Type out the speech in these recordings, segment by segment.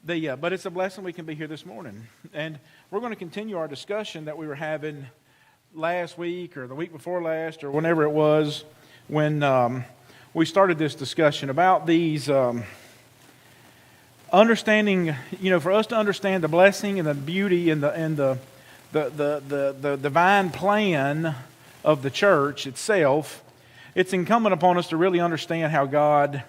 But it's a blessing we can be here this morning. And we're going to continue our discussion that we were having last week or the week before last or whenever it was when we started this discussion about these understanding, for us to understand the blessing and the beauty and the divine plan of the church itself. It's incumbent upon us to really understand how God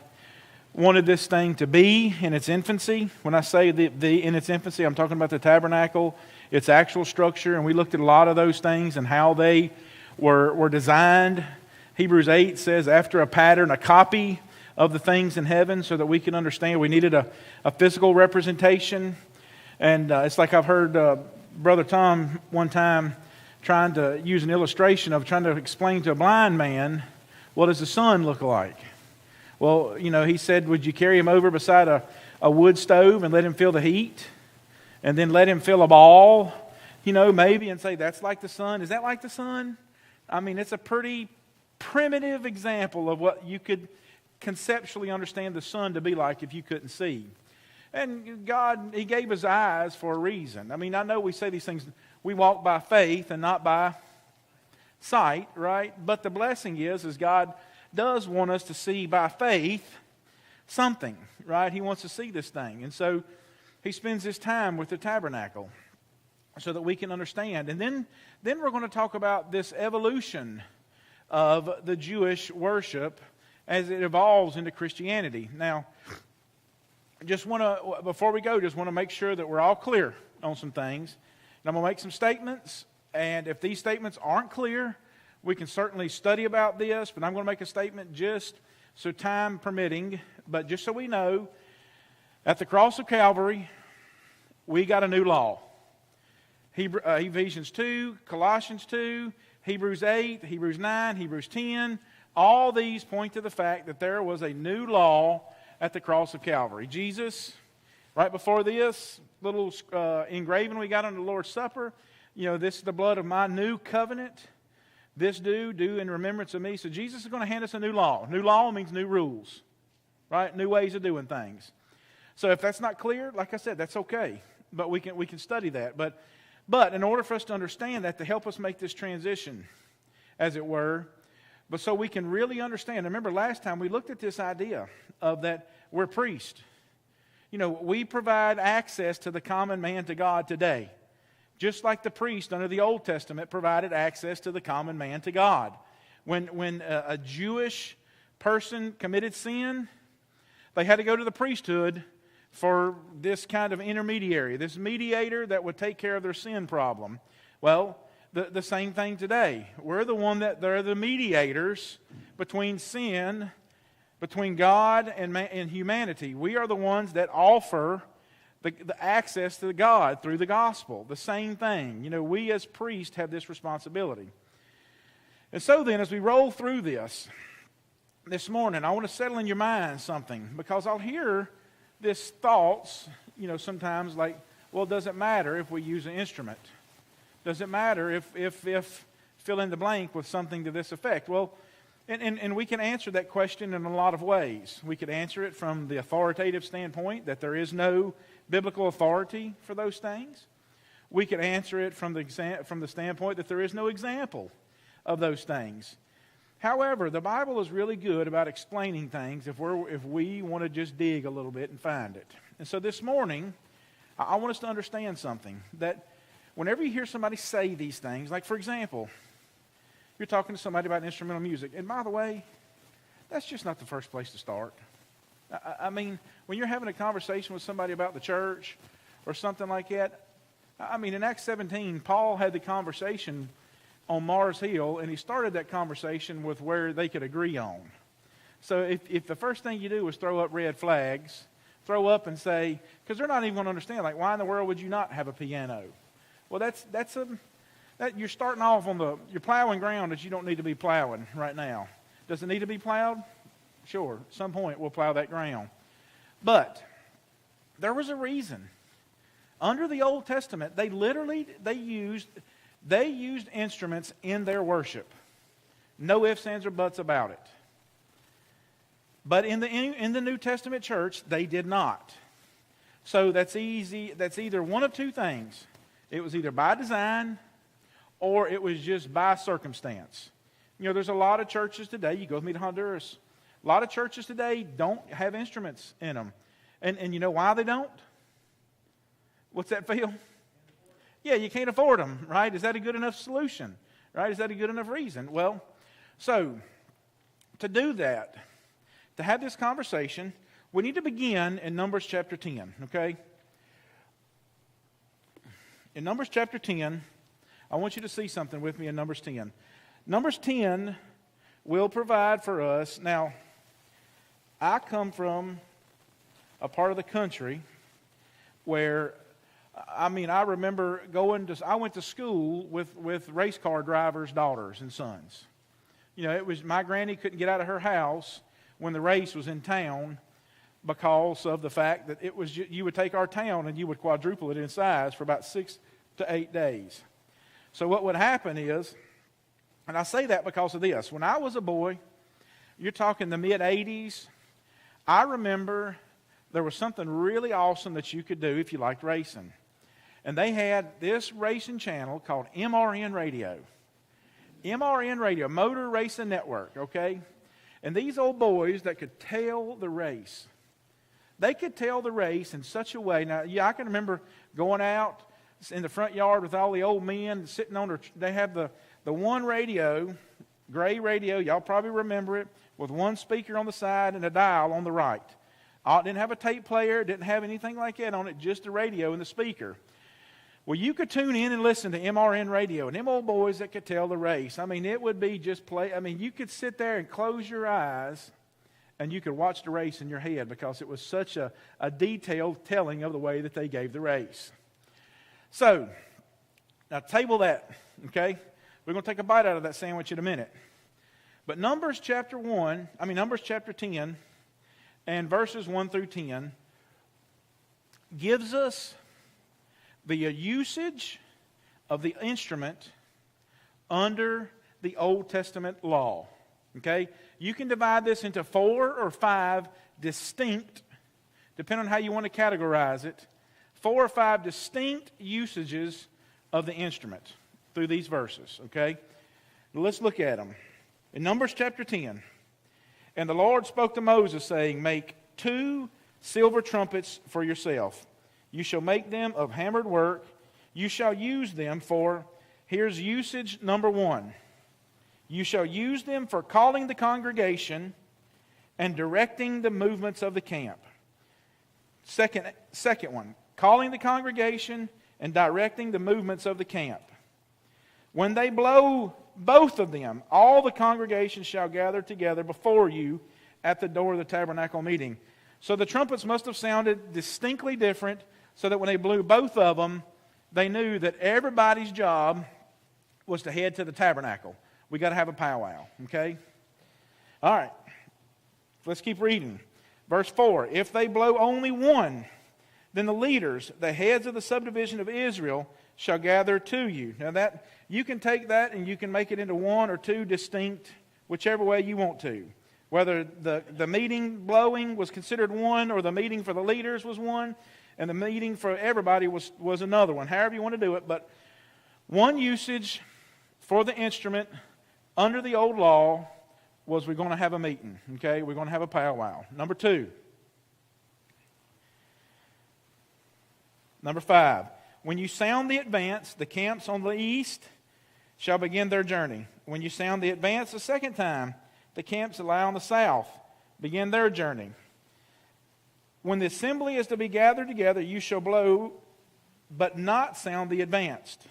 wanted this thing to be in its infancy. When I say in its infancy, I'm talking about the tabernacle, its actual structure, and we looked at a lot of those things and how they were designed. Hebrews 8 says, after a pattern, a copy of the things in heaven, so that we can understand. We needed a physical representation. And it's like I've heard Brother Tom one time trying to use an illustration of trying to explain to a blind man, what does the sun look like? Well, he said, would you carry him over beside a wood stove and let him feel the heat? And then let him feel a ball, maybe, and say, that's like the sun. Is that like the sun? I mean, it's a pretty primitive example of what you could conceptually understand the sun to be like if you couldn't see. And God, He gave us eyes for a reason. I mean, I know we say these things, we walk by faith and not by sight, right? But the blessing is God does want us to see by faith something, right? He wants to see this thing. And so He spends His time with the tabernacle so that we can understand. And then we're going to talk about this evolution of the Jewish worship as it evolves into Christianity. Now, before we go, just want to make sure that we're all clear on some things. And I'm going to make some statements, and if these statements aren't clear, we can certainly study about this, but I'm going to make a statement just so time permitting, but just so we know, at the cross of Calvary, we got a new law. Ephesians 2, Colossians 2, Hebrews 8, Hebrews 9, Hebrews 10, all these point to the fact that there was a new law at the cross of Calvary. Jesus, right before this little engraving we got on the Lord's Supper, this is the blood of my new covenant. This do in remembrance of me. So Jesus is going to hand us a new law. New law means new rules, right? New ways of doing things. So if that's not clear, like I said, that's okay. But we can study that. But in order for us to understand that, to help us make this transition, as it were, but so we can really understand. Remember last time we looked at this idea of that we're priests. We provide access to the common man to God today. Just like the priest under the Old Testament provided access to the common man to God. When a Jewish person committed sin, they had to go to the priesthood for this kind of intermediary, this mediator that would take care of their sin problem. Well, the same thing today. We're they're the mediators between sin, between God and humanity. We are the ones that offer the access to God through the gospel. The same thing. We as priests have this responsibility. And so then, as we roll through this morning, I want to settle in your mind something, because I'll hear this thoughts, sometimes like, well, does it matter if we use an instrument? Does it matter if fill in the blank with something to this effect? Well, and we can answer that question in a lot of ways. We could answer it from the authoritative standpoint, that there is no biblical authority for those things. We could answer it from the standpoint that there is no example of those things. However, the Bible is really good about explaining things if we want to just dig a little bit and find it. And so this morning, I want us to understand something, that whenever you hear somebody say these things, like for example, you're talking to somebody about instrumental music, and by the way, that's just not the first place to start. I mean, when you're having a conversation with somebody about the church or something like that, in Acts 17, Paul had the conversation on Mars Hill, and he started that conversation with where they could agree on. So if the first thing you do is throw up red flags, throw up and say, because they're not even going to understand, like, why in the world would you not have a piano? Well, you're starting off you're plowing ground that you don't need to be plowing right now. Does it need to be plowed? Sure, at some point we'll plow that ground. But there was a reason. Under the Old Testament, they used instruments in their worship. No ifs, ands, or buts about it. But in the New Testament church, they did not. So that's easy. That's either one of two things. It was either by design or it was just by circumstance. You know, there's a lot of churches today. You go with me to Honduras. A lot of churches today don't have instruments in them. And you know why they don't? What's that feel? Yeah, you can't afford them, right? Is that a good enough solution? Right? Is that a good enough reason? Well, so to do that, to have this conversation, we need to begin in Numbers chapter 10, okay? In Numbers chapter 10, I want you to see something with me in Numbers 10. Numbers 10 will provide for us. Now, I come from a part of the country where, I remember I went to school with race car drivers' daughters and sons. You know, it was, my granny couldn't get out of her house when the race was in town because of the fact that it was, you would take our town and you would quadruple it in size for about 6 to 8 days. So what would happen is, and I say that because of this, when I was a boy, you're talking the mid-'80s, I remember there was something really awesome that you could do if you liked racing. And they had this racing channel called MRN Radio. MRN Radio, Motor Racing Network, okay? And these old boys that could tell the race, they could tell the race in such a way. Now, yeah, I can remember going out in the front yard with all the old men sitting on they have the one radio, gray radio, y'all probably remember it, with one speaker on the side and a dial on the right. It didn't have a tape player, didn't have anything like that on it, just the radio and the speaker. Well, you could tune in and listen to MRN Radio, and them old boys that could tell the race. I mean, it would be just play. I mean, you could sit there and close your eyes, and you could watch the race in your head because it was such a detailed telling of the way that they gave the race. So, now table that, okay? We're going to take a bite out of that sandwich in a minute. But Numbers chapter 10 and verses 1 through 10 gives us the usage of the instrument under the Old Testament law. Okay? You can divide this into 4 or 5 distinct, depending on how you want to categorize it, 4 or 5 distinct usages of the instrument through these verses. Okay? Let's look at them. In Numbers chapter 10, and the Lord spoke to Moses, saying, Make 2 silver trumpets for yourself. You shall make them of hammered work. You shall use them for, here's usage number 1. You shall use them for calling the congregation and directing the movements of the camp. Second one, calling the congregation and directing the movements of the camp. When they blow both of them, all the congregation shall gather together before you at the door of the tabernacle meeting. So the trumpets must have sounded distinctly different, so that when they blew both of them, they knew that everybody's job was to head to the tabernacle. We got to have a powwow, okay? All right, let's keep reading. Verse 4, if they blow only one, then the leaders, the heads of the subdivision of Israel, shall gather to you. Now that, you can take that and you can make it into 1 or 2 distinct, whichever way you want to. Whether the meeting blowing was considered one, or the meeting for the leaders was one, and the meeting for everybody was another one. However you want to do it. But one usage for the instrument under the old law was we're going to have a meeting. Okay? We're going to have a powwow. Number 2. Number 5. When you sound the advance, the camps on the east shall begin their journey. When you sound the advance the second time, the camps that lie on the south begin their journey. When the assembly is to be gathered together, you shall blow, but not sound the advanced.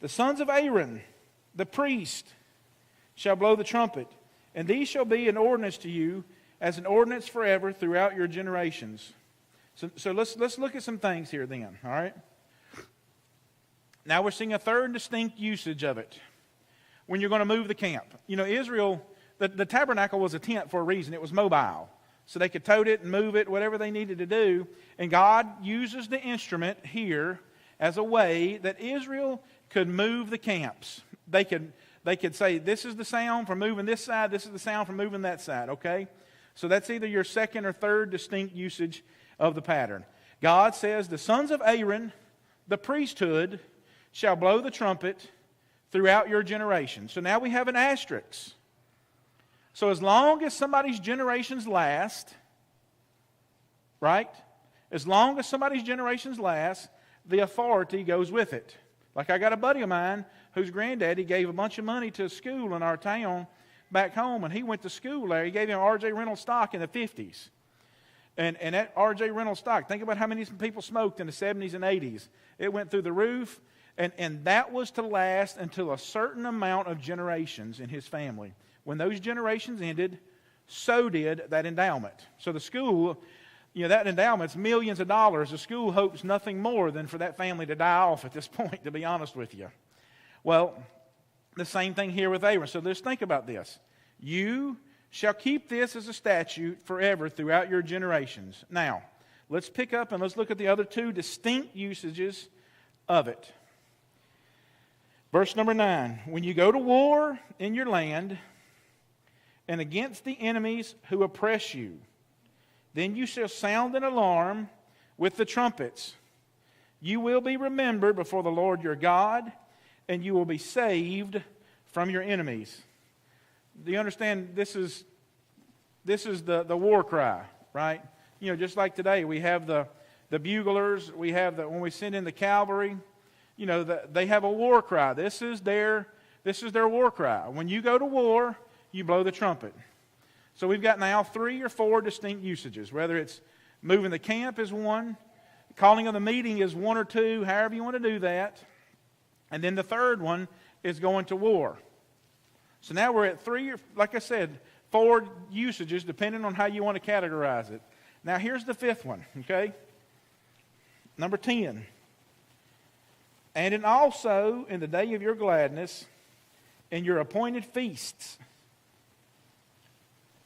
The sons of Aaron, the priest, shall blow the trumpet, and these shall be an ordinance to you, as an ordinance forever throughout your generations. So let's look at some things here then, all right? Now we're seeing a third distinct usage of it. When you're going to move the camp. You know, Israel, the tabernacle was a tent for a reason. It was mobile. So they could tote it and move it, whatever they needed to do. And God uses the instrument here as a way that Israel could move the camps. They could say, this is the sound for moving this side, this is the sound for moving that side, okay? So that's either your second or third distinct usage of the pattern. God says, the sons of Aaron, the priesthood, shall blow the trumpet throughout your generation. So now we have an asterisk. So as long as somebody's generations last, right? As long as somebody's generations last, the authority goes with it. Like I got a buddy of mine whose granddaddy gave a bunch of money to a school in our town back home, and he went to school there. He gave him R.J. Reynolds stock in the 50s. And that R.J. Reynolds stock, think about how many people smoked in the 70s and 80s. It went through the roof, and that was to last until a certain amount of generations in his family. When those generations ended, so did that endowment. So the school, that endowment's millions of dollars. The school hopes nothing more than for that family to die off at this point, to be honest with you. Well, the same thing here with Aaron. So let's think about this. You shall keep this as a statute forever throughout your generations. Now, let's pick up and let's look at the other two distinct usages of it. Verse number 9. When you go to war in your land and against the enemies who oppress you, then you shall sound an alarm with the trumpets. You will be remembered before the Lord your God, and you will be saved from your enemies. Do you understand? This is the war cry, right? Just like today, we have the buglers. We have when we send in the cavalry. They have a war cry. This is their war cry. When you go to war, you blow the trumpet. So we've got now 3 or 4 distinct usages. Whether it's moving the camp is one, calling of the meeting is 1 or 2, however you want to do that. And then the third one is going to war. So now we're at 3 or, like I said, 4 usages depending on how you want to categorize it. Now here's the 5th one, okay? Number 10. And also in the day of your gladness, in your appointed feasts,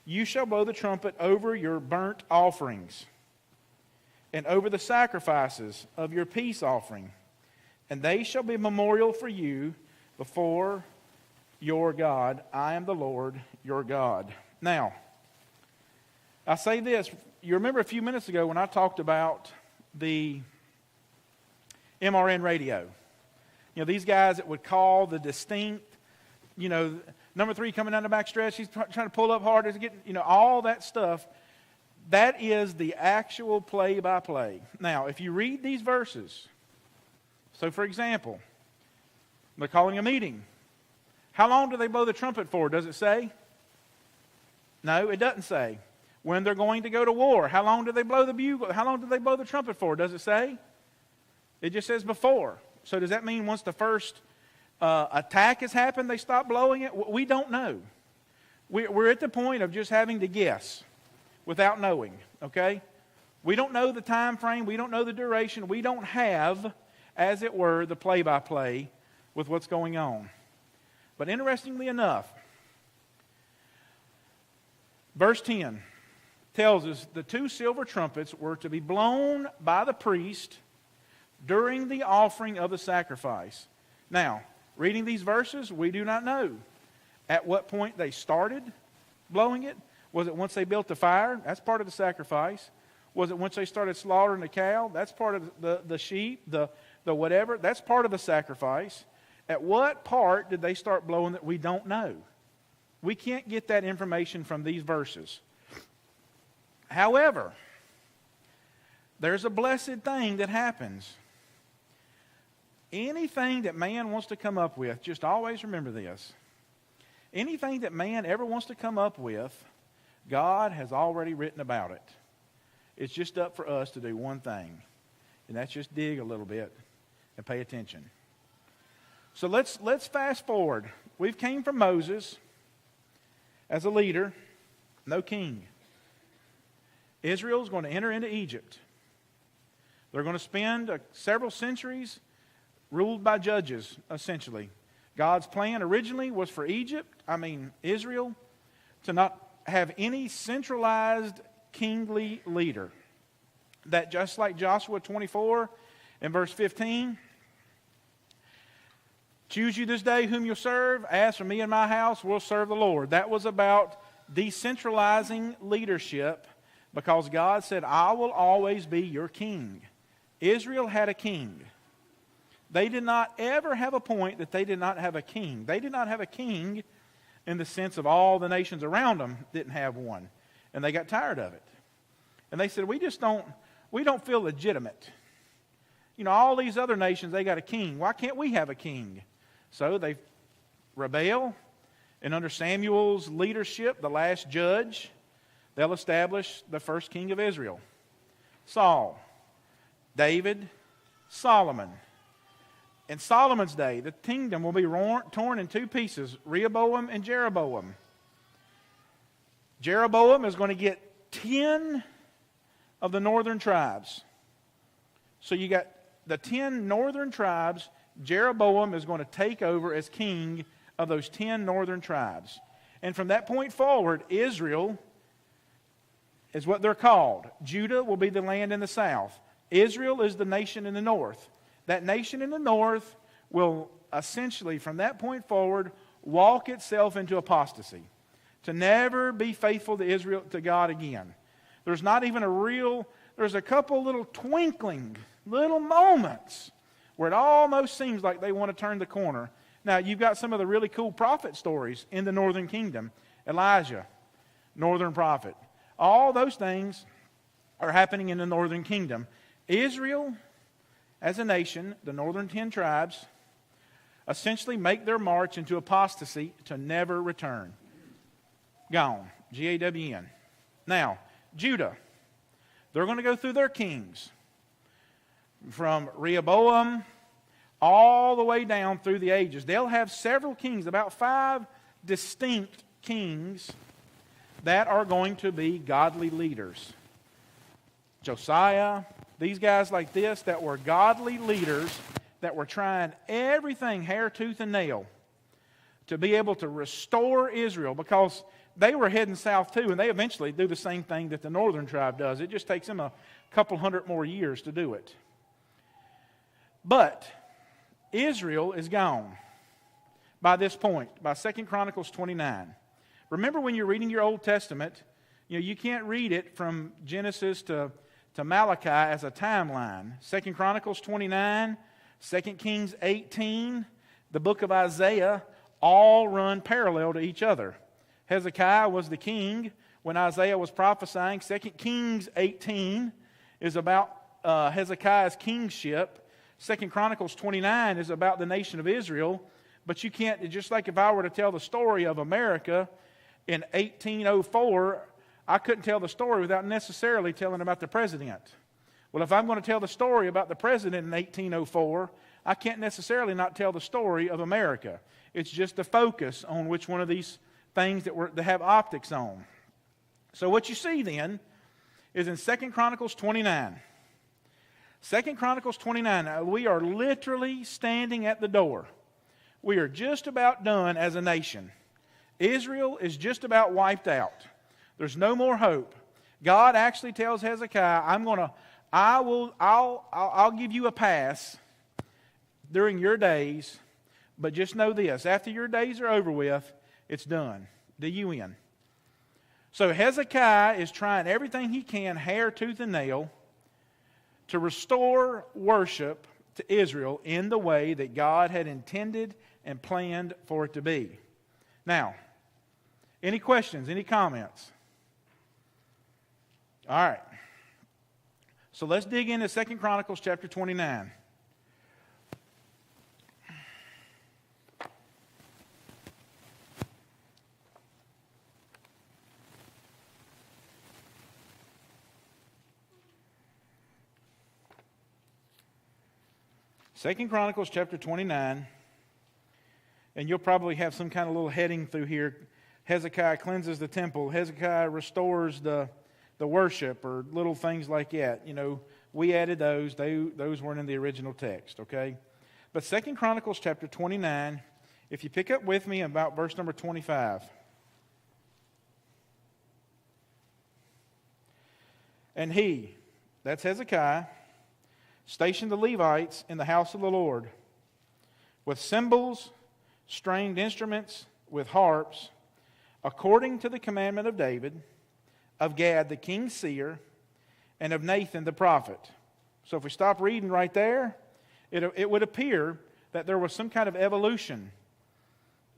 you shall blow the trumpet over your burnt offerings and over the sacrifices of your peace offering, and they shall be a memorial for you before your God. I am the Lord your God. Now, I say this. You remember a few minutes ago when I talked about the MRN radio. These guys that would call the distinct, number 3 coming down the back stretch, he's trying to pull up harder to get, all that stuff. That is the actual play-by-play. Now, if you read these verses, so for example, they're calling a meeting. How long do they blow the trumpet for? Does it say? No, it doesn't say. When they're going to go to war, how long do they blow the bugle? How long do they blow the trumpet for? Does it say? It just says before. So does that mean once the first attack has happened, they stop blowing it? We don't know. We're at the point of just having to guess without knowing, okay? We don't know the time frame. We don't know the duration. We don't have, as it were, the play-by-play with what's going on. But interestingly enough, verse 10 tells us the 2 silver trumpets were to be blown by the priest during the offering of the sacrifice. Now, reading these verses, we do not know at what point they started blowing it. Was it once they built the fire? That's part of the sacrifice. Was it once they started slaughtering the cow? That's part of the sheep, the whatever. That's part of the sacrifice. At what part did they start blowing that? We don't know. We can't get that information from these verses. However, there's a blessed thing that happens. Anything that man wants to come up with, just always remember this. Anything that man ever wants to come up with, God has already written about it. It's just up for us to do one thing, and that's just dig a little bit and pay attention. So let's fast forward. We've came from Moses as a leader, no king. Israel's going to enter into Egypt. They're going to spend several centuries ruled by judges, essentially. God's plan originally was for Israel, to not have any centralized kingly leader. That just like Joshua 24 and verse 15, choose you this day whom you'll serve. As for me and my house, we'll serve the Lord. That was about decentralizing leadership because God said, I will always be your king. Israel had a king. They did not ever have a point that they did not have a king. They did not have a king in the sense of all the nations around them didn't have one. And they got tired of it. And they said, we don't feel legitimate. You know, all these other nations, they got a king. Why can't we have a king? So they rebel. And under Samuel's leadership, the last judge, they'll establish the first king of Israel. Saul, David, Solomon. In Solomon's day, the kingdom will be torn in two pieces, Rehoboam and Jeroboam. Jeroboam is going to get 10 of the northern tribes. So you got the 10 northern tribes. Jeroboam is going to take over as king of those 10 northern tribes. And from that point forward, Israel is what they're called. Judah will be the land in the south. Israel is the nation in the north. That nation in the north will essentially, from that point forward, walk itself into apostasy, to never be faithful to Israel, to God again. There's not even there's a couple little twinkling, little moments where it almost seems like they want to turn the corner. Now, you've got some of the really cool prophet stories in the northern kingdom. Elijah, northern prophet. All those things are happening in the northern kingdom. Israel, as a nation, the northern 10 tribes, essentially make their march into apostasy to never return. Gone. G-A-W-N. Now, Judah, they're going to go through their kings. From Rehoboam all the way down through the ages. They'll have several kings, about 5 distinct kings that are going to be godly leaders. Josiah, these guys like this that were godly leaders that were trying everything, hair, tooth, and nail, to be able to restore Israel, because they were heading south too, and they eventually do the same thing that the northern tribe does. It just takes them a couple hundred more years to do it. But Israel is gone by this point, by 2 Chronicles 29. Remember, when you're reading your Old Testament, you can't read it from Genesis to Malachi as a timeline. 2 Chronicles 29, 2 Kings 18, the book of Isaiah, all run parallel to each other. Hezekiah was the king when Isaiah was prophesying. 2 Kings 18 is about Hezekiah's kingship. 2 Chronicles 29 is about the nation of Israel. But you can't, just like if I were to tell the story of America in 1804, I couldn't tell the story without necessarily telling about the president. Well, if I'm going to tell the story about the president in 1804, I can't necessarily not tell the story of America. It's just the focus on which one of these things that have optics on. So what you see then is in 2 Chronicles 29. 2 Chronicles 29, we are literally standing at the door. We are just about done as a nation. Israel is just about wiped out. There's no more hope. God actually tells Hezekiah, I'll give you a pass during your days, but just know this, after your days are over with, it's done. D-U-N. So Hezekiah is trying everything he can, hair, tooth, and nail, to restore worship to Israel in the way that God had intended and planned for it to be. Now, any questions, any comments? All right. So let's dig into 2 Chronicles chapter 29. Second Chronicles chapter 29, and you'll probably have some kind of little heading through here. Hezekiah cleanses the temple. Hezekiah restores the worship, or little things like that. We added those. Those weren't in the original text, okay? But 2 Chronicles chapter 29, if you pick up with me about verse number 25. And he, that's Hezekiah, stationed the Levites in the house of the Lord with cymbals, stringed instruments, with harps, according to the commandment of David, of Gad the king's seer, and of Nathan the prophet. So if we stop reading right there, it would appear that there was some kind of evolution.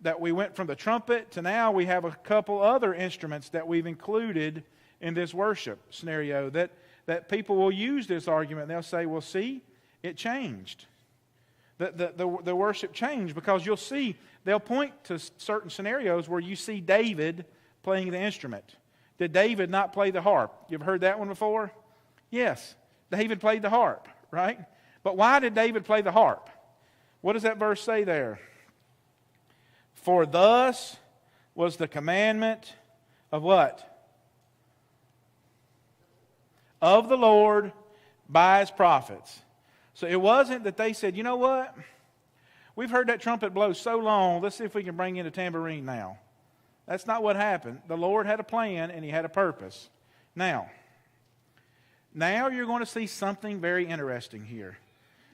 That we went from the trumpet to now we have a couple other instruments that we've included in this worship scenario. That people will use this argument. They'll say, well, see, it changed. The worship changed because you'll see, they'll point to certain scenarios where you see David playing the instrument. Did David not play the harp? You've heard that one before? Yes, David played the harp, right? But why did David play the harp? What does that verse say there? For thus was the commandment of what? Of the Lord by His prophets. So it wasn't that they said, you know what? We've heard that trumpet blow so long, let's see if we can bring in a tambourine now. That's not what happened. The Lord had a plan and He had a purpose. Now you're going to see something very interesting here.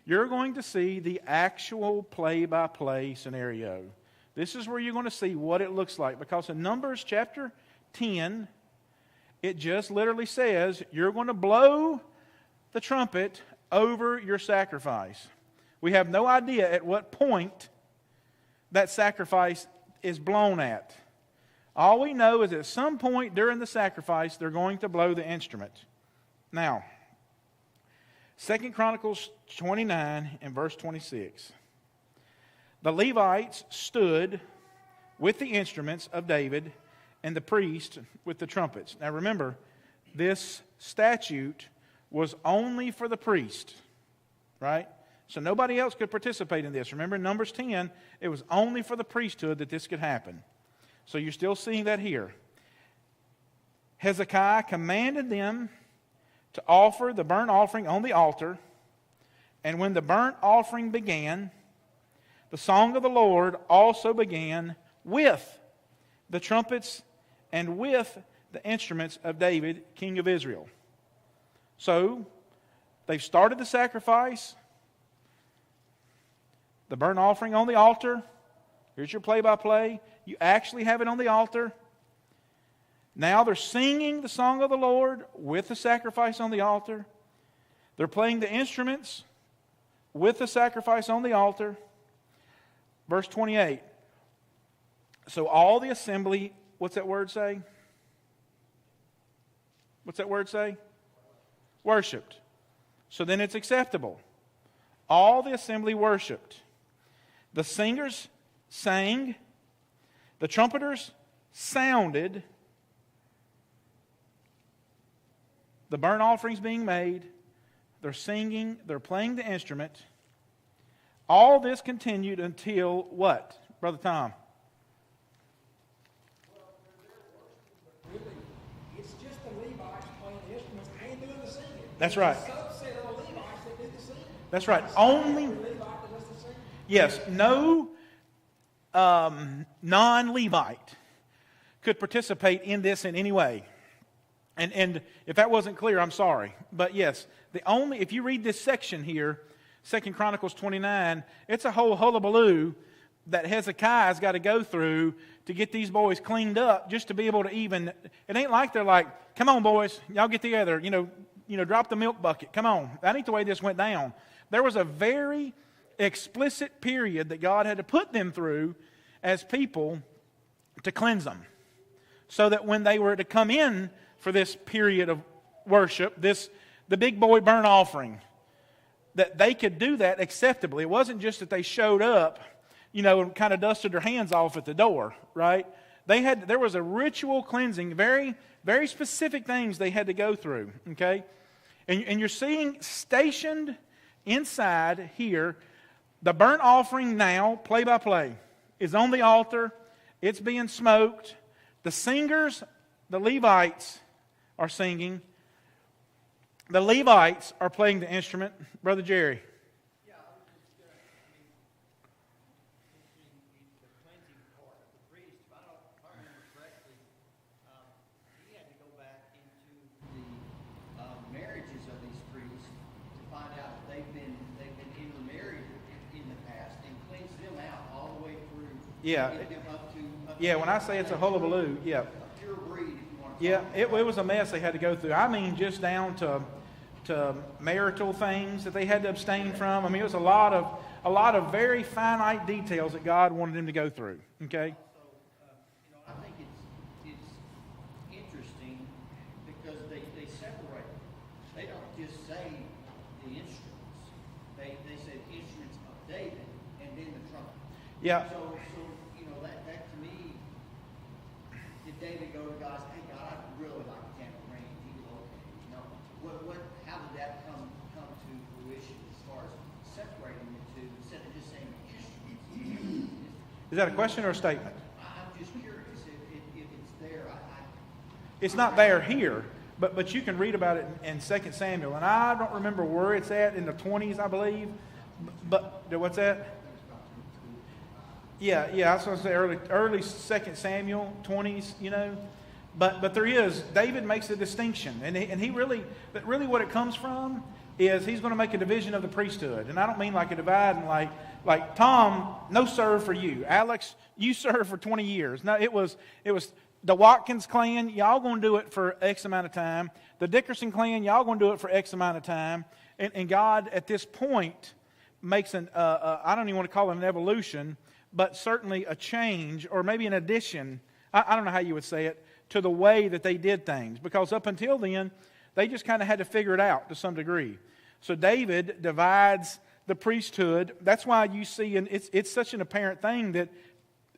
You're going to see the actual play-by-play scenario. This is where you're going to see what it looks like. Because in Numbers chapter 10, it just literally says, you're going to blow the trumpet over your sacrifice. We have no idea at what point that sacrifice is blown at. All we know is at some point during the sacrifice, they're going to blow the instrument. Now, 2 Chronicles 29 and verse 26. The Levites stood with the instruments of David and the priest with the trumpets. Now remember, this statute was only for the priest, right? So nobody else could participate in this. Remember in Numbers 10, it was only for the priesthood that this could happen. So you're still seeing that here. Hezekiah commanded them to offer the burnt offering on the altar, and when the burnt offering began, the song of the Lord also began with the trumpets and with the instruments of David, king of Israel. So, they've started the sacrifice, the burnt offering on the altar. Here's your play-by-play. You actually have it on the altar. Now they're singing the song of the Lord with the sacrifice on the altar. They're playing the instruments with the sacrifice on the altar. Verse 28. So all the assembly, what's that word say? What's that word say? Worshipped. So then it's acceptable. All the assembly worshipped. The singers sang. The trumpeters sounded. The burnt offerings being made. They're singing. They're playing the instrument. All this continued until what, Brother Tom? Well, they're worshiping, but really, it's just the Levites playing the instruments and doing the singing. That's right. It's a subset of the Levites that do the singing. That's right. Only, yes, no non-Levite could participate in this in any way. And if that wasn't clear, I'm sorry. But yes, if you read this section here, 2 Chronicles 29, it's a whole hullabaloo that Hezekiah's got to go through to get these boys cleaned up just to be able to even, it ain't like they're like, come on boys, y'all get together, drop the milk bucket, come on. That ain't the way this went down. There was a very explicit period that God had to put them through as people to cleanse them. So that when they were to come in for this period of worship, the big boy burnt offering, that they could do that acceptably. It wasn't just that they showed up, and kind of dusted their hands off at the door, right? There was a ritual cleansing, very, very specific things they had to go through, okay? And you're seeing stationed inside here, the burnt offering now, play by play, is on the altar. It's being smoked. The singers, the Levites, are singing. The Levites are playing the instrument. Brother Jerry. Yeah, I was just the cleansing part of the priest. If I remember correctly, he had to go back into the marriages of these priests to find out if they've been intermarried in the past and cleanse them out all the way through. Yeah. Get them up to Yeah, when I say it's a hullabaloo, yeah. A pure breed, if you want Yeah, it was a mess they had to go through. I mean, just down to marital things that they had to abstain from. I mean, it was a lot of very finite details that God wanted them to go through. Okay. I think it's interesting because they separate. They don't just say the instruments. They said instruments of David and then the trumpet. Yeah. So that to me, did David go to God and say, hey God, I really like the tambourine? He was okay. How did that come to fruition as far as separating the two instead of just saying instruments? Is that a question or a statement? I'm just curious if it's there. It's not there here, but you can read about it in 2 Samuel, and I don't remember where it's at, in the 20s, I believe. But what's that? Yeah, I was going to say early 2 Samuel 20s, But there is, David makes a distinction, and he really what it comes from is he's going to make a division of the priesthood, and I don't mean like a divide and like Tom, no serve for you. Alex, you serve for 20 years. No, it was the Watkins clan, y'all going to do it for X amount of time. The Dickerson clan, y'all going to do it for X amount of time. And God, at this point, makes I don't even want to call it an evolution, but certainly a change, or maybe an addition, I don't know how you would say it, to the way that they did things. Because up until then, they just kind of had to figure it out to some degree. So David divides the priesthood. That's why you see, and it's such an apparent thing that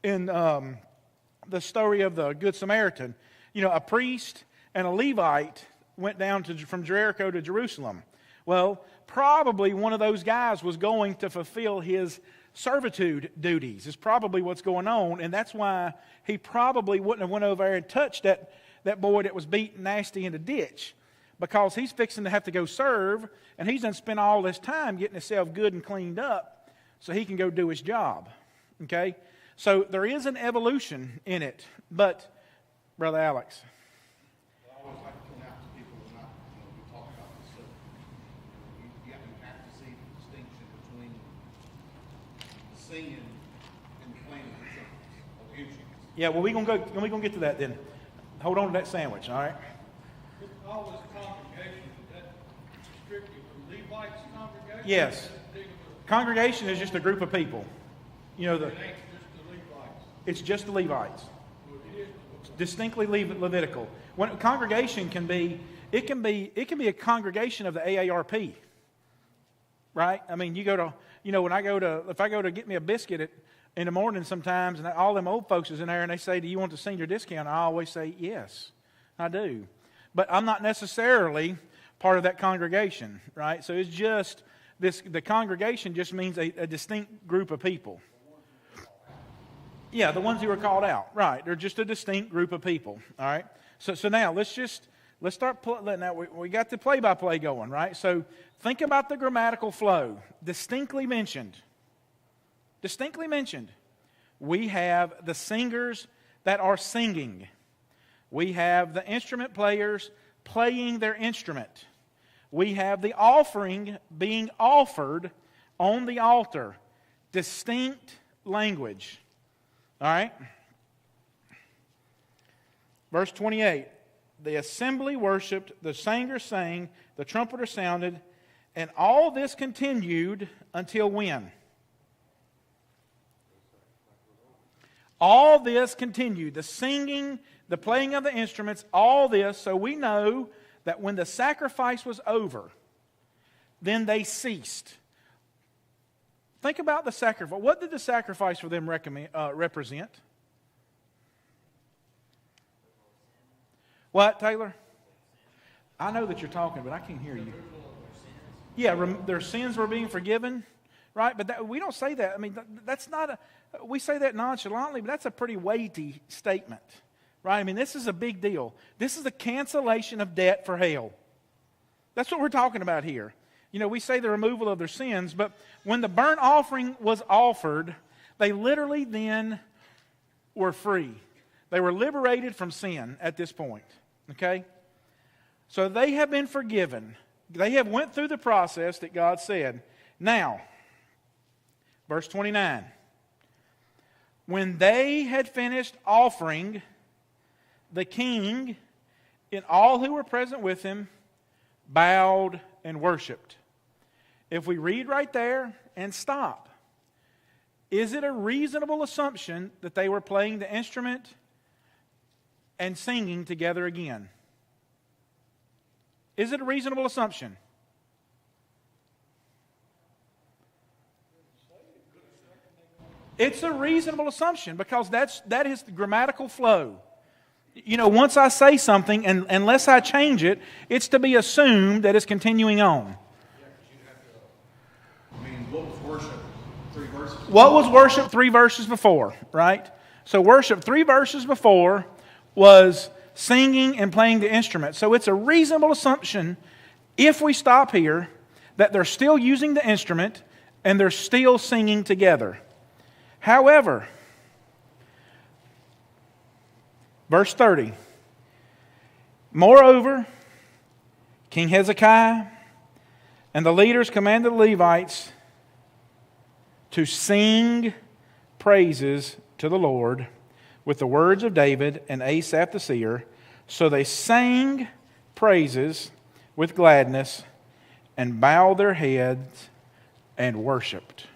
in the story of the Good Samaritan, a priest and a Levite went down from Jericho to Jerusalem. Well, probably one of those guys was going to fulfill his servitude duties, is probably what's going on, and that's why he probably wouldn't have went over there and touched that boy that was beaten nasty in the ditch, because he's fixing to have to go serve, and he's done spent all this time getting himself good and cleaned up so he can go do his job. Okay? So there is an evolution in it, but, Brother Alex. I always like to point out to people when we talk about this stuff, you have to see the distinction between the singing and the playing of the trumpets or the instruments. Yeah, well, we're gonna get to that then. Hold on to that sandwich, all right? All this congregation, is that strictly the Levites' congregation? Yes. Congregation is just a group of people. It ain't just the Levites. It's just the Levites. Well, it is. Distinctly Levitical. When a congregation can be a congregation of the AARP. Right? I mean, if I go to get me a biscuit in the morning sometimes, and all them old folks is in there, and they say, do you want the senior discount? I always say, yes, I do. But I'm not necessarily part of that congregation, right? So it's just the congregation just means a distinct group of people. Yeah, the ones who were called out, right? They're just a distinct group of people, all right? So now let's start. Now we got the play-by-play going, right? So think about the grammatical flow. Distinctly mentioned. We have the singers that are singing. We have the instrument players playing their instrument. We have the offering being offered on the altar. Distinct language. All right? Verse 28. The assembly worshipped, the singers sang, the trumpeter sounded, and all this continued until when? All this continued. The singing, the playing of the instruments, all this. So we know that when the sacrifice was over, then they ceased. Think about the sacrifice. What did the sacrifice for them represent? What, Taylor? I know that you're talking, but I can't hear you. Yeah, their sins were being forgiven, right? But we don't say that. I mean, that's not we say that nonchalantly, but that's a pretty weighty statement, right? I mean, this is a big deal. This is the cancellation of debt for hell. That's what we're talking about here. We say the removal of their sins, but when the burnt offering was offered, they literally then were free. They were liberated from sin at this point, okay? So they have been forgiven. They have went through the process that God said. Now, verse 29. When they had finished offering, the king and all who were present with him bowed and worshiped. If we read right there and stop, is it a reasonable assumption that they were playing the instrument and singing together again? Is it a reasonable assumption? It's a reasonable assumption because that is the grammatical flow. You know, once I say something, and unless I change it, it's to be assumed that it's continuing on. What was worship 3 verses? What was worship 3 verses before, right? So worship 3 verses before was singing and playing the instrument. So it's a reasonable assumption, if we stop here, that they're still using the instrument and they're still singing together. However, verse 30, moreover, King Hezekiah and the leaders commanded the Levites to sing praises to the Lord with the words of David and Asaph the seer. So they sang praises with gladness and bowed their heads and worshiped.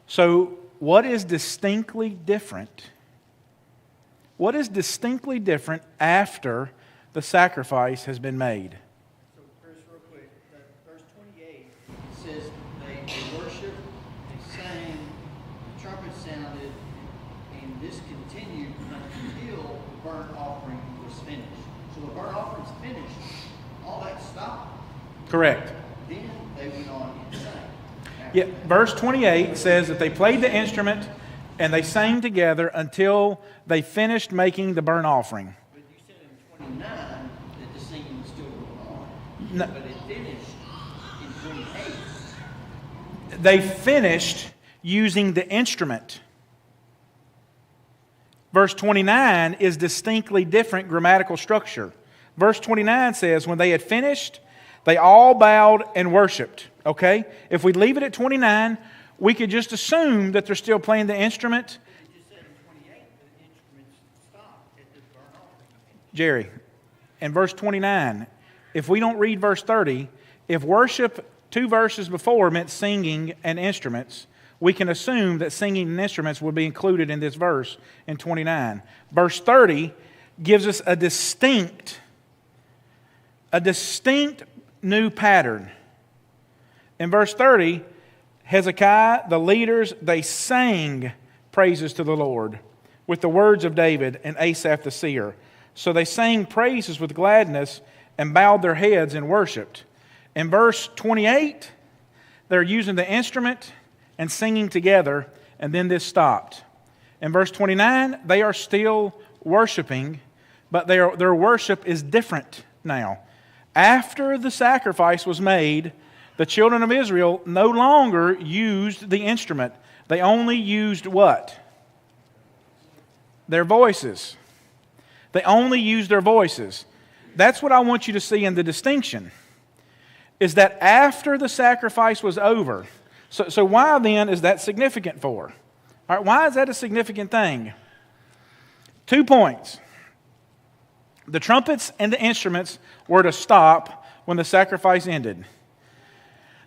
So what is distinctly different? What is distinctly different after the sacrifice has been made? So, Chris, real quick, verse 28, it says they worshiped, they sang, the trumpet sounded, and this continued until the burnt offering was finished. So the burnt offering's finished, all that stopped. Correct. Then they went on and sang. Yeah, verse 28 says that they played the instrument and they sang together until they finished making the burnt offering. But you said in 29 that the singing was still going on. No. But it finished in 28. They finished using the instrument. Verse 29 is distinctly different grammatical structure. Verse 29 says, when they had finished, they all bowed and worshiped. Okay? If we leave it at 29, we could just assume that they're still playing the instrument. But it just said in 28 that the instruments stopped at the burnt offering. Jerry, in verse 29, if we don't read verse 30, if worship 2 verses before meant singing and instruments, we can assume that singing and instruments would be included in this verse in 29. Verse 30 gives us a distinct new pattern. In verse 30, Hezekiah, the leaders, they sang praises to the Lord with the words of David and Asaph the seer. So they sang praises with gladness and bowed their heads and worshiped. In verse 28, they're using the instrument and singing together, and then this stopped. In verse 29, they are still worshiping, but their worship is different now. After the sacrifice was made, the children of Israel no longer used the instrument. They only used what? Their voices. They only used their voices. That's what I want you to see in the distinction, is that after the sacrifice was over. So why then is that significant for? All right, why is that a significant thing? 2 points. The trumpets and the instruments were to stop when the sacrifice ended.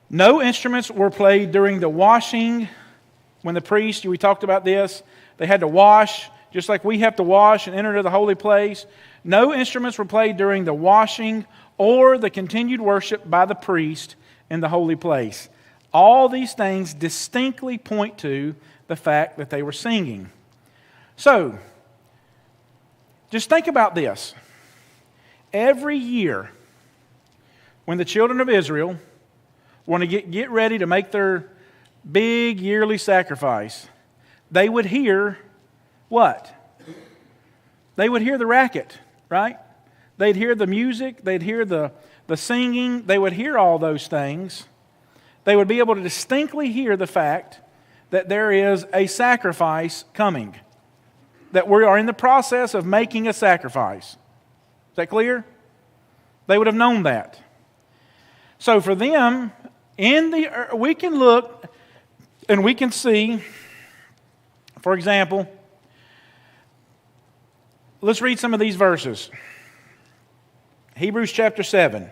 No instruments were played during the washing. When the priest, we talked about this, they had to wash, just like we have to wash and enter into the holy place. No instruments were played during the washing or the continued worship by the priest in the holy place. All these things distinctly point to the fact that they were singing. So, just think about this. Every year, when the children of Israel want to get ready to make their big yearly sacrifice, they would hear what? They would hear the racket, right? They'd hear the music, they'd hear the singing, they would hear all those things. They would be able to distinctly hear the fact that there is a sacrifice coming, that we are in the process of making a sacrifice. Is that clear? They would have known that. So for them, we can look and we can see, for example, let's read some of these verses. Hebrews chapter 7.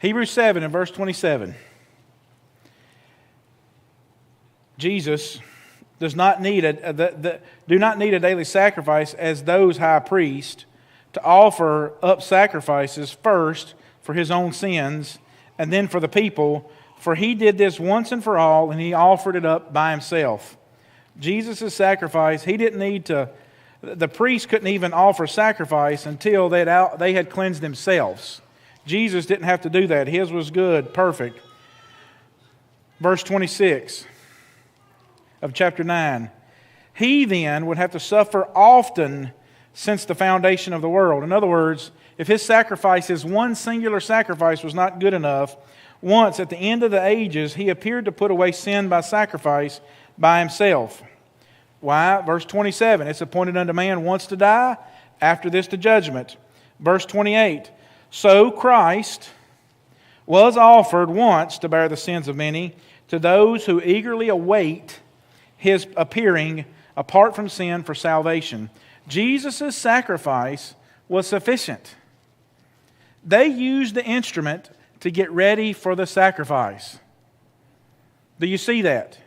Hebrews 7 and verse 27. Jesus does not need do not need a daily sacrifice as those high priests to offer up sacrifices first for his own sins and then for the people, for he did this once and for all, and he offered it up by himself. Jesus' sacrifice, he didn't need to, the priest couldn't even offer sacrifice until they had cleansed themselves. Jesus didn't have to do that. His was good, perfect. Verse 26 of chapter 9. He then would have to suffer often since the foundation of the world. In other words, if his sacrifice, his one singular sacrifice, was not good enough, once at the end of the ages, he appeared to put away sin by sacrifice by himself. Why? Verse 27, it's appointed unto man once to die, after this to judgment. Verse 28, so Christ was offered once to bear the sins of many to those who eagerly await his appearing apart from sin for salvation. Jesus' sacrifice was sufficient. They used the instrument to get ready for the sacrifice. Do you see that?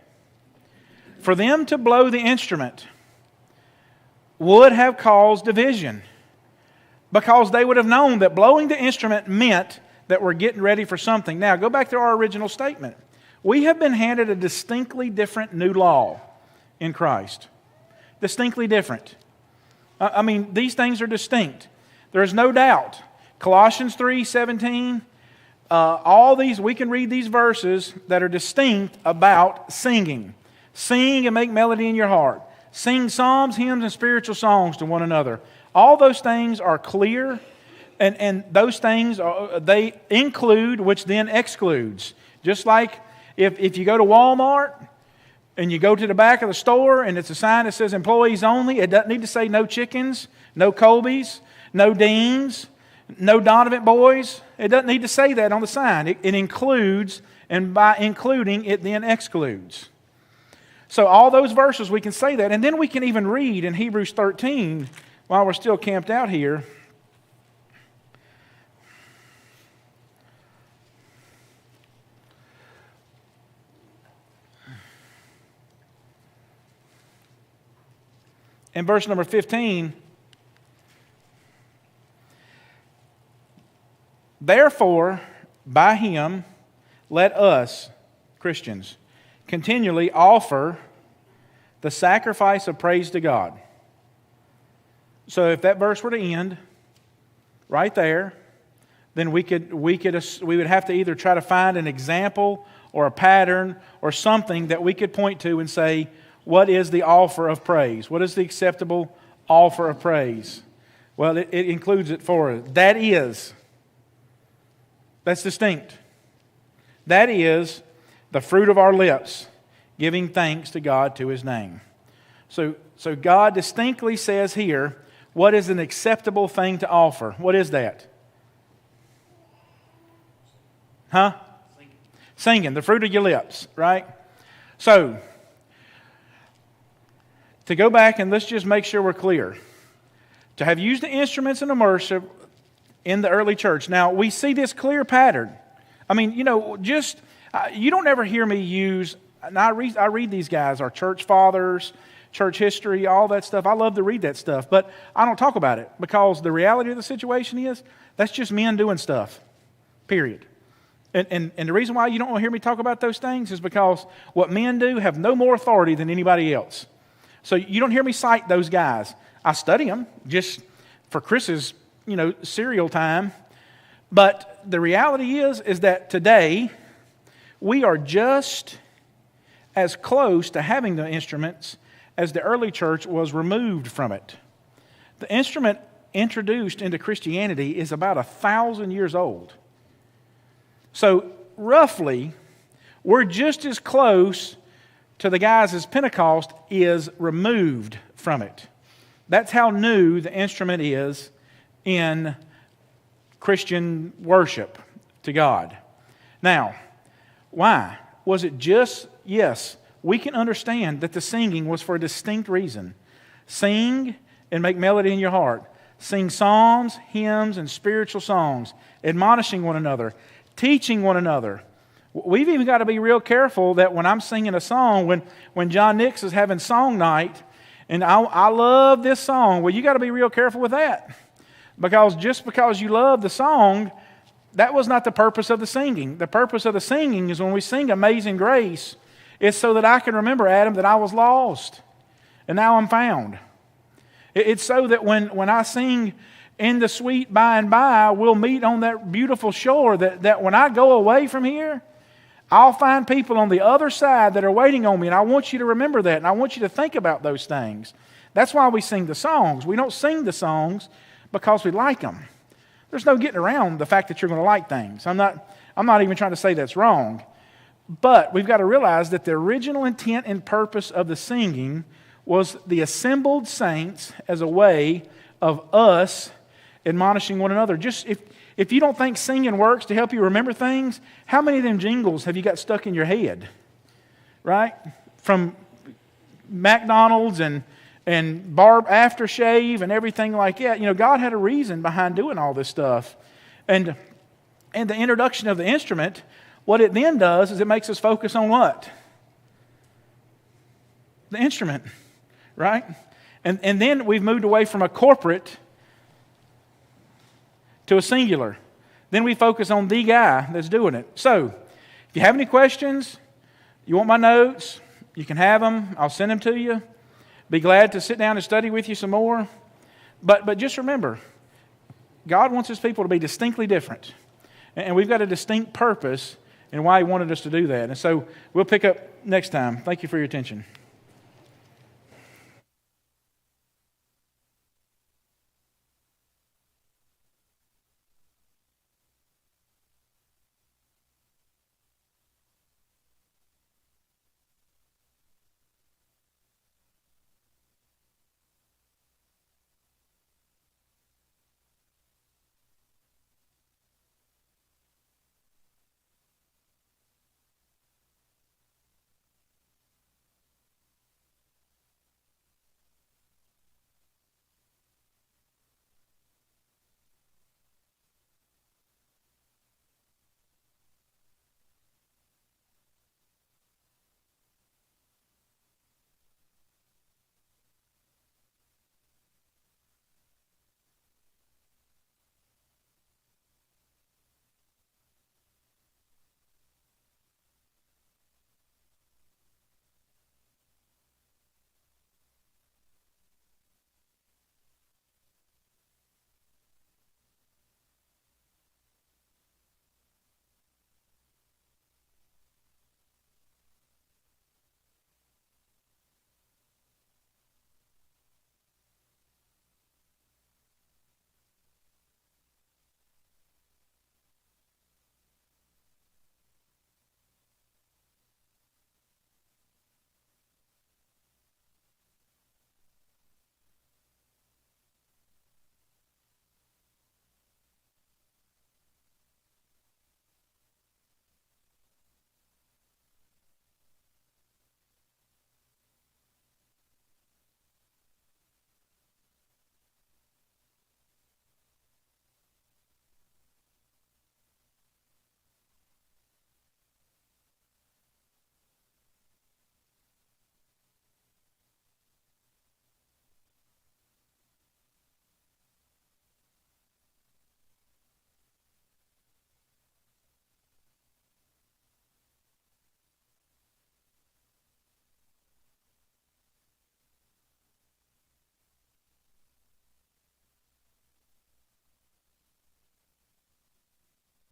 For them to blow the instrument would have caused division, because they would have known that blowing the instrument meant that we're getting ready for something. Now, go back to our original statement. We have been handed a distinctly different new law in Christ. Distinctly different. I mean, these things are distinct. There is no doubt. Colossians 3:17, all these, we can read these verses that are distinct about singing. Sing and make melody in your heart. Sing psalms, hymns, and spiritual songs to one another. All those things are clear, and those things, they include, which then excludes. Just like if you go to Walmart and you go to the back of the store and it's a sign that says employees only, it doesn't need to say no chickens, no Colbys, no Deans, no Donovan boys. It doesn't need to say that on the sign. It includes, and by including, it then excludes. So all those verses, we can say that. And then we can even read in Hebrews 13, while we're still camped out here. In verse number 15, therefore, by him, let us, Christians, continually offer the sacrifice of praise to God. So if that verse were to end right there, then we would have to either try to find an example or a pattern or something that we could point to and say, what is the offer of praise? What is the acceptable offer of praise? Well, it includes it for us. That's distinct. That is the fruit of our lips, giving thanks to God to His name. So God distinctly says here, what is an acceptable thing to offer? What is that? Huh? Singing, the fruit of your lips, right? So, to go back and let's just make sure we're clear. To have used the instruments in the worship in the early church. Now, we see this clear pattern. I mean, you don't ever hear me use, and I read these guys, our church fathers, church history, all that stuff. I love to read that stuff, but I don't talk about it because the reality of the situation is that's just men doing stuff, period. And the reason why you don't hear me talk about those things is because what men do have no more authority than anybody else. So you don't hear me cite those guys. I study them just for Chris's, serial time. But the reality is that today we are just as close to having the instruments as the early church was removed from it. The instrument introduced into Christianity is about 1,000 years old. So roughly, we're just as close to the guys as Pentecost is removed from it. That's how new the instrument is in Christian worship to God. Now, why? Was it just, yes, we can understand that the singing was for a distinct reason. Sing and make melody in your heart. Sing psalms, hymns, and spiritual songs, admonishing one another, teaching one another. We've even got to be real careful that when I'm singing a song, when John Nix is having song night, and I love this song, well, you got to be real careful with that. Because just because you love the song, that was not the purpose of the singing. The purpose of the singing is when we sing Amazing Grace, it's so that I can remember, Adam, that I was lost, and now I'm found. It's so that when I sing in the sweet by and by, we'll meet on that beautiful shore, that when I go away from here, I'll find people on the other side that are waiting on me, and I want you to remember that, and I want you to think about those things. That's why we sing the songs. We don't sing the songs because we like them. There's no getting around the fact that you're going to like things. I'm not even trying to say that's wrong. But we've got to realize that the original intent and purpose of the singing was the assembled saints as a way of us admonishing one another. Just if you don't think singing works to help you remember things, how many of them jingles have you got stuck in your head? Right? From McDonald's and Barb aftershave and everything like that. You know, God had a reason behind doing all this stuff. And the introduction of the instrument, what it then does is it makes us focus on what? The instrument, right? And then we've moved away from a corporate to a singular. Then we focus on the guy that's doing it. So, if you have any questions, you want my notes, you can have them. I'll send them to you. Be glad to sit down and study with you some more. But just remember, God wants His people to be distinctly different. And we've got a distinct purpose in why He wanted us to do that. And so we'll pick up next time. Thank you for your attention.